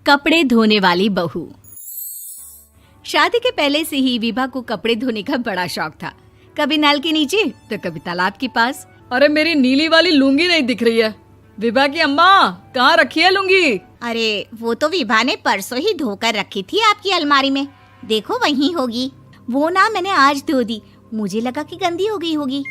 कपड़े धोने वाली बहू। शादी के पहले से ही विभा को कपड़े धोने का बड़ा शौक था। कभी नल के नीचे तो कभी तालाब के पास। अरे मेरी नीली वाली लुंगी नहीं दिख रही है। विभा की अम्मा, कहाँ रखी है लुंगी? अरे वो तो विभा ने परसों ही धोकर रखी थी आपकी अलमारी में, देखो वहीं होगी। वो ना मैंने आज धो दी, मुझे लगा कि गंदी हो गई होगी।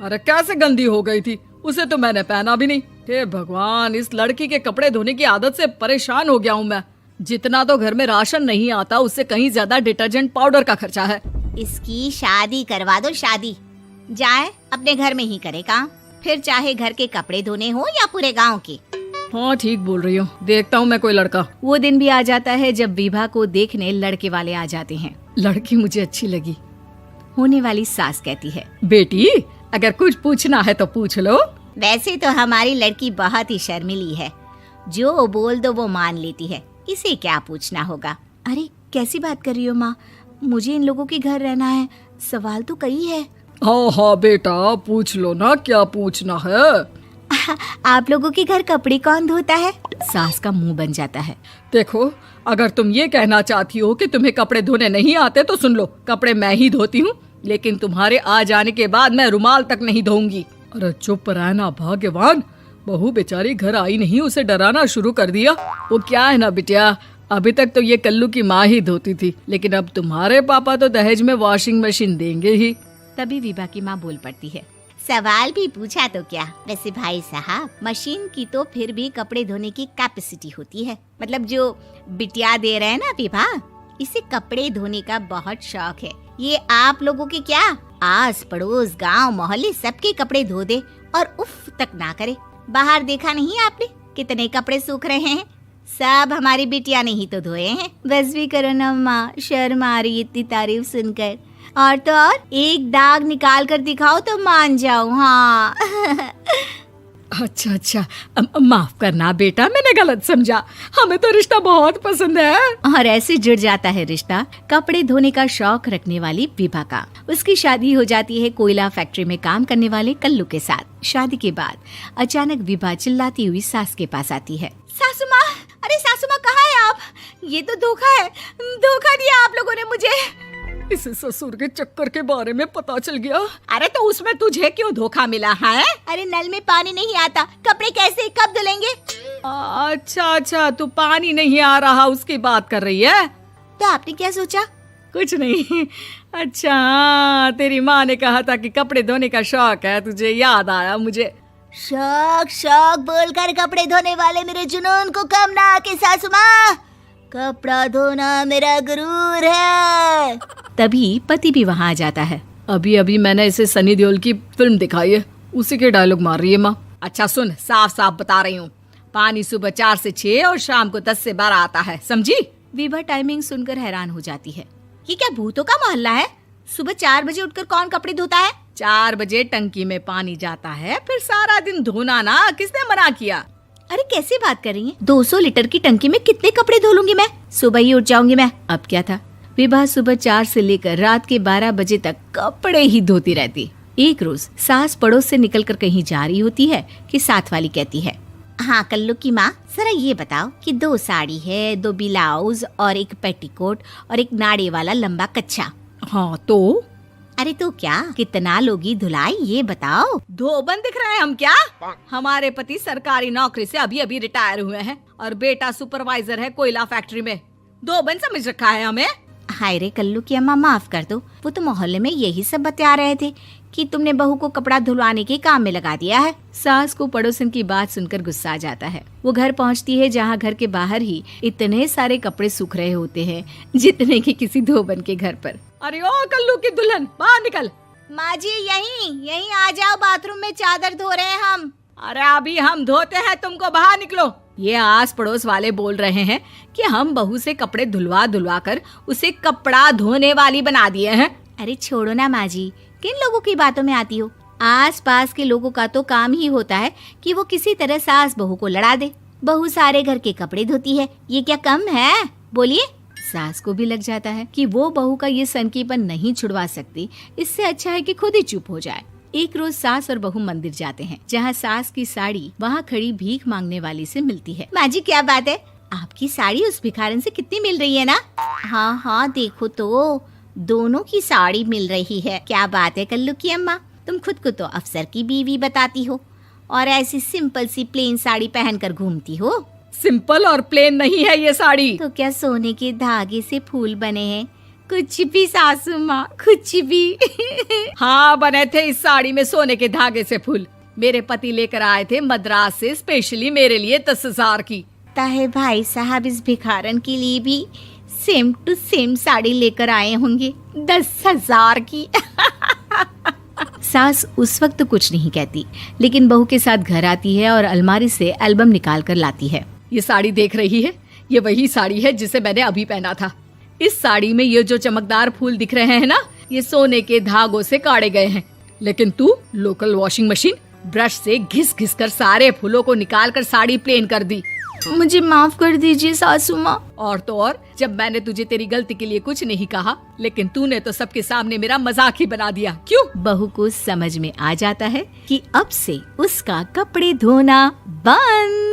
अरे कैसे गंदी हो गई थी? उसे तो मैंने पहना भी नहीं। हे भगवान, इस लड़की के कपड़े धोने की आदत से परेशान हो गया हूँ मैं। जितना तो घर में राशन नहीं आता, उससे कहीं ज्यादा डिटर्जेंट पाउडर का खर्चा है। इसकी शादी करवा दो, शादी जाए अपने घर में ही करे काम, फिर चाहे घर के कपड़े धोने हो या पूरे गांव के। हाँ ठीक बोल रही हूँ, देखता हूँ मैं कोई लड़का। वो दिन भी आ जाता है जब विभा को देखने लड़के वाले आ जाते हैं। लड़की मुझे अच्छी लगी। होने वाली सास कहती है, बेटी अगर कुछ पूछना है तो पूछ लो। वैसे तो हमारी लड़की बहुत ही शर्मीली है, जो बोल दो वो मान लेती है, इसे क्या पूछना होगा। अरे कैसी बात कर रही हो माँ, मुझे इन लोगों के घर रहना है, सवाल तो कई है। हाँ हाँ बेटा, पूछ लो ना, क्या पूछना है। आप लोगों के घर कपड़े कौन धोता है? सास का मुंह बन जाता है। देखो, अगर तुम ये कहना चाहती हो कि तुम्हें कपड़े धोने नहीं आते तो सुन लो, कपड़े मैं ही धोती हूँ, लेकिन तुम्हारे आ जाने के बाद मैं रुमाल तक नहीं धोऊंगी। अरे चुप रहना भाग्यवान, बहू बेचारी घर आई नहीं, उसे डराना शुरू कर दिया। वो क्या है ना बिटिया, अभी तक तो ये कल्लू की माँ ही धोती थी, लेकिन अब तुम्हारे पापा तो दहेज में वॉशिंग मशीन देंगे ही। तभी विभा की माँ बोल पड़ती है, सवाल भी पूछा तो क्या। वैसे भाई साहब, मशीन की तो फिर भी कपड़े धोने की कैपेसिटी होती है। मतलब जो बिटिया दे रहे हैं ना विभा, इसे कपड़े धोने का बहुत शौक है। ये आप लोगों के क्या, आस पड़ोस गांव मोहल्ले सबके कपड़े धो दे और उफ तक ना करे। बाहर देखा नहीं आपने कितने कपड़े सूख रहे हैं? सब हमारी बिटिया ने ही तो धोए हैं। बस भी करो ना माँ, शर्म आ रही इतनी तारीफ सुनकर। और तो और एक दाग निकाल कर दिखाओ तो मान जाऊं। हाँ अच्छा, माफ करना बेटा, मैंने गलत समझा। हमें तो रिश्ता बहुत पसंद है। और ऐसे जुड़ जाता है रिश्ता कपड़े धोने का शौक रखने वाली विभा का। उसकी शादी हो जाती है कोयला फैक्ट्री में काम करने वाले कल्लू के साथ। शादी के बाद अचानक विभा चिल्लाती हुई सास के पास आती है। सासू माँ, अरे सासू माँ कहाँ है आप? ये तो धोखा है, धोखा दिया आप लोगों ने मुझे। इसे ससुर के चक्कर के बारे में पता चल गया। अरे तो उसमें तुझे क्यों धोखा मिला है? अरे नल में पानी नहीं आता, कपड़े कैसे कब धुलेंगे? अच्छा, तू पानी नहीं आ रहा उसकी बात कर रही है। तो आपने क्या सोचा? कुछ नहीं। अच्छा, तेरी माँ ने कहा था कि कपड़े धोने का शौक है तुझे, याद आया मुझे। शौक बोलकर कपड़े धोने वाले मेरे जुनून को कम ना आके सासू माँ, कपड़ा धोना मेरा गुरूर है। तभी पति भी वहाँ आ जाता है। अभी मैंने इसे सनी देओल की फिल्म दिखाई है, उसी के डायलॉग मार रही है माँ। अच्छा सुन, साफ साफ बता रही हूँ, पानी सुबह 4 से 6 और शाम को 10 से 12 आता है, समझी? विभा टाइमिंग सुनकर हैरान हो जाती है। ये क्या भूतों का मोहल्ला है? सुबह 4 बजे उठकर कौन कपड़े धोता है? 4 बजे टंकी में पानी जाता है, फिर सारा दिन धोना ना, किसने मना किया? अरे कैसी बात कर रही हैं? 200 लीटर की टंकी में कितने कपड़े धो लूंगी मैं? सुबह ही उठ जाऊंगी मैं। अब क्या था, विभा सुबह 4 से लेकर रात के 12 बजे तक कपड़े ही धोती रहती। एक रोज सास पड़ोस से निकलकर कहीं जा रही होती है कि साथ वाली कहती है, हाँ कल्लू की माँ, जरा ये बताओ कि 2 साड़ी है, 2 ब्लाउज और एक पेटीकोट और एक नाड़े वाला लंबा कच्छा। हाँ तो? अरे तो क्या, कितना लोगी धुलाई ये बताओ। धोबन दिख रहे हैं हम क्या? हमारे पति सरकारी नौकरी से अभी रिटायर हुए हैं और बेटा सुपरवाइजर है कोयला फैक्ट्री में। धोबन समझ रखा है हमें? हाय रे कल्लू की अम्मा, माफ कर दो, वो तो मोहल्ले में यही सब बता रहे थे कि तुमने बहू को कपड़ा धुलवाने के काम में लगा दिया है। सास को पड़ोसन की बात सुनकर गुस्सा आ जाता है। वो घर पहुंचती है जहां घर के बाहर ही इतने सारे कपड़े सूख रहे होते हैं जितने कि किसी धोबन के घर पर। अरे ओ कल्लू की दुल्हन, बाहर निकल। माँ जी यहीं आ जाओ, बाथरूम में चादर धो रहे हैं हम। अरे अभी हम धोते हैं, तुमको बाहर निकलो। ये आस पड़ोस वाले बोल रहे हैं कि हम बहू से कपड़े धुलवा कर उसे कपड़ा धोने वाली बना दिए हैं। अरे छोड़ो ना माँ जी, किन लोगों की बातों में आती हो? आस पास के लोगों का तो काम ही होता है कि वो किसी तरह सास बहू को लड़ा दे। बहू सारे घर के कपड़े धोती है, ये क्या कम है? बोलिए। सास को भी लग जाता है कि वो बहू का ये सनकीपन नहीं छुड़वा सकती, इससे अच्छा है कि खुद ही चुप हो जाए। एक रोज सास और बहू मंदिर जाते हैं, जहाँ सास की साड़ी वहाँ खड़ी भीख मांगने वाली से मिलती है। माँ जी क्या बात है, आपकी साड़ी उस भिखारन से कितनी मिल रही है ना? हाँ हाँ देखो तो, दोनों की साड़ी मिल रही है। क्या बात है कल्लू की अम्मा, तुम खुद को तो अफसर की बीवी बताती हो और ऐसी सिंपल सी प्लेन साड़ी पहनकर घूमती हो। सिंपल और प्लेन नहीं है ये साड़ी। तो क्या सोने के धागे से फूल बने हैं? कुछ भी सासू माँ, कुछ भी। हाँ बने थे इस साड़ी में सोने के धागे से फूल। मेरे पति लेकर आए थे मद्रास से स्पेशली मेरे लिए 10,000 की। ताहे भाई साहब इस भिखारन के लिए भी सेम टू सेम साड़ी लेकर आए होंगे 10,000 की। सास उस वक्त तो कुछ नहीं कहती, लेकिन बहू के साथ घर आती है और अलमारी से एल्बम निकाल कर लाती है। ये साड़ी देख रही है, ये वही साड़ी है जिसे मैंने अभी पहना था। इस साड़ी में ये जो चमकदार फूल दिख रहे हैं ना, ये सोने के धागों से काढ़े गए हैं। लेकिन तू लोकल वॉशिंग मशीन ब्रश से घिस घिस कर सारे फूलों को निकाल कर साड़ी प्लेन कर दी। मुझे माफ कर दीजिए सासू माँ। और तो और, जब मैंने तुझे तेरी गलती के लिए कुछ नहीं कहा, लेकिन तूने तो सबके सामने मेरा मजाक ही बना दिया। क्यों? बहू को समझ में आ जाता है कि अब से उसका कपड़े धोना बंद।